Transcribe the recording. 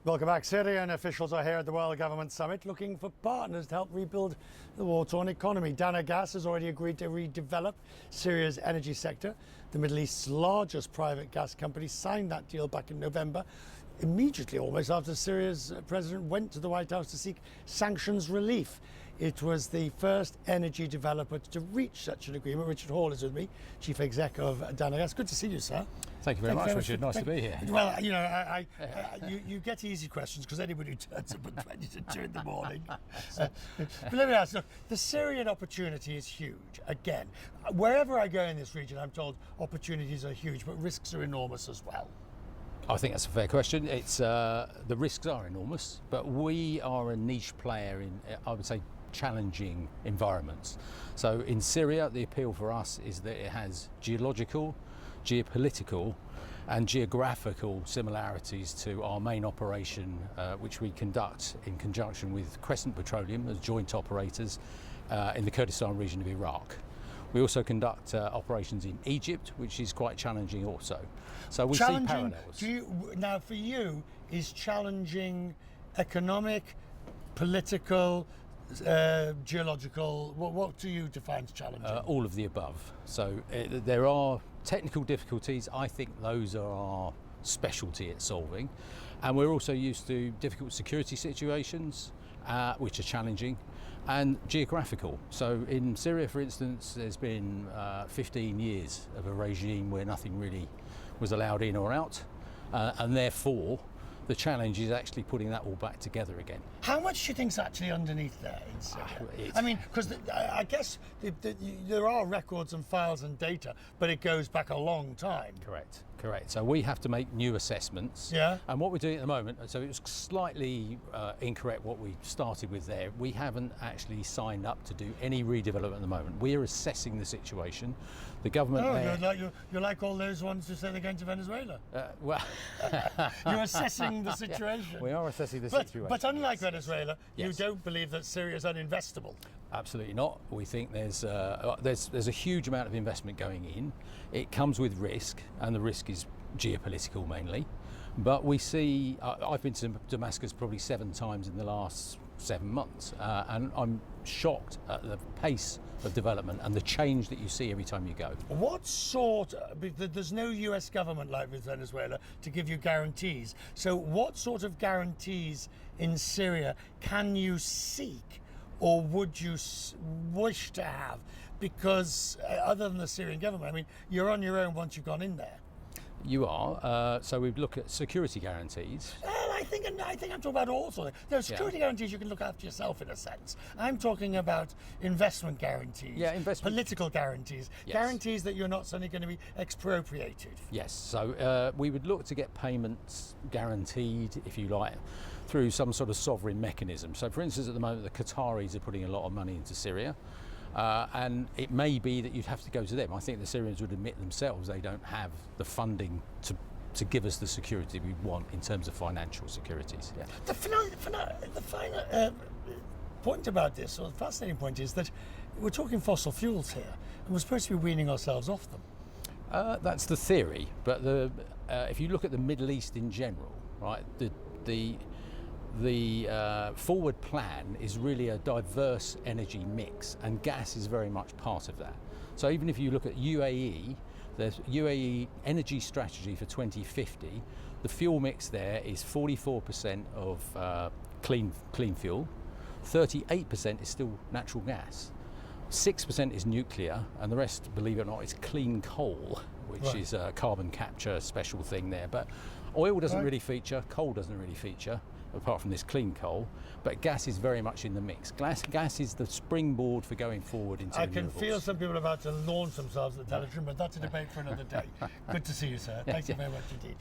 Welcome back. Syrian officials are here at the World Government Summit looking for partners to help rebuild the war-torn economy. Dana Gas has already agreed to redevelop Syria's energy sector. The Middle East's largest private gas company signed that deal back in November, immediately almost after Syria's president went to the White House to seek sanctions relief. It was the first energy developer to reach such an agreement. Richard Hall is with me, Chief Exec of Dana Gas. Good to see you, sir. Thank you very much, Richard. Nice to be here. Well, you know, you get easy questions because anybody who turns up at 20 to 2 in the morning. But let me ask, look, the Syrian opportunity is huge. Again, wherever I go in this region, I'm told opportunities are huge, but risks are enormous as well. I think that's a fair question. It's the risks are enormous, but we are a niche player in, I would say, challenging environments. So in Syria, the appeal for us is that it has geological, geopolitical and geographical similarities to our main operation, which we conduct in conjunction with Crescent Petroleum as joint operators in the Kurdistan region of Iraq. We also conduct operations in Egypt, which is quite challenging also. So we see parallels. Now for you, is challenging economic, political, geological, what do you define as challenging? All of the above. So there are technical difficulties. I think those are our specialty at solving. And we're also used to difficult security situations, which are challenging, and geographical. So in Syria, for instance, there's been 15 years of a regime where nothing really was allowed in or out, and therefore the challenge is actually putting that all back together again. How much do you think's actually underneath there in Syria? I mean, because I guess there are records and files and data, but it goes back a long time. Correct. So we have to make new assessments. Yeah. And what we're doing at the moment, so it was slightly incorrect what we started with there. We haven't actually signed up to do any redevelopment at the moment. We are assessing the situation. The government. Oh, you're like all those ones who say they're going to Venezuela. Well, you're assessing the situation. Yeah, we are assessing the situation. But unlike Venezuela, yes. You don't believe that Syria is uninvestable. Absolutely not. We think there's a huge amount of investment going in. It comes with risk, and the risk is geopolitical mainly. But we see, I've been to Damascus probably 7 times in the last 7 months, and I'm shocked at the pace of development and the change that you see every time you go. What sort, there's no US government like with Venezuela to give you guarantees. So what sort of guarantees in Syria can you seek, or would you wish to have? Because other than the Syrian government, I mean, you're on your own once you've gone in there. You are. So we look at security guarantees. Well, I think I'm talking about all sorts. There are security guarantees you can look after yourself in a sense. I'm talking about investment guarantees. Yeah, political guarantees. Yes. Guarantees that you're not suddenly going to be expropriated. Yes. So we would look to get payments guaranteed, if you like, through some sort of sovereign mechanism. So, for instance, at the moment, the Qataris are putting a lot of money into Syria. And it may be that you'd have to go to them. I think the Syrians would admit themselves they don't have the funding to give us the security we want in terms of financial securities. Yeah. The final point about this, or the fascinating point, is that we're talking fossil fuels here, and we're supposed to be weaning ourselves off them. That's the theory, but if you look at the Middle East in general, right, the forward plan is really a diverse energy mix, and gas is very much part of that. So even if you look at UAE, the UAE energy strategy for 2050, the fuel mix there is 44% of clean fuel, 38% is still natural gas, 6% is nuclear, and the rest, believe it or not, is clean coal, which is a carbon capture special thing there. But oil doesn't really feature, coal doesn't really feature, apart from this clean coal, but gas is very much in the mix. Gas is the springboard for going forward into renewables. I can feel some people about to launch themselves at the television, but that's a debate for another day. Good to see you, sir. Thank you very much indeed.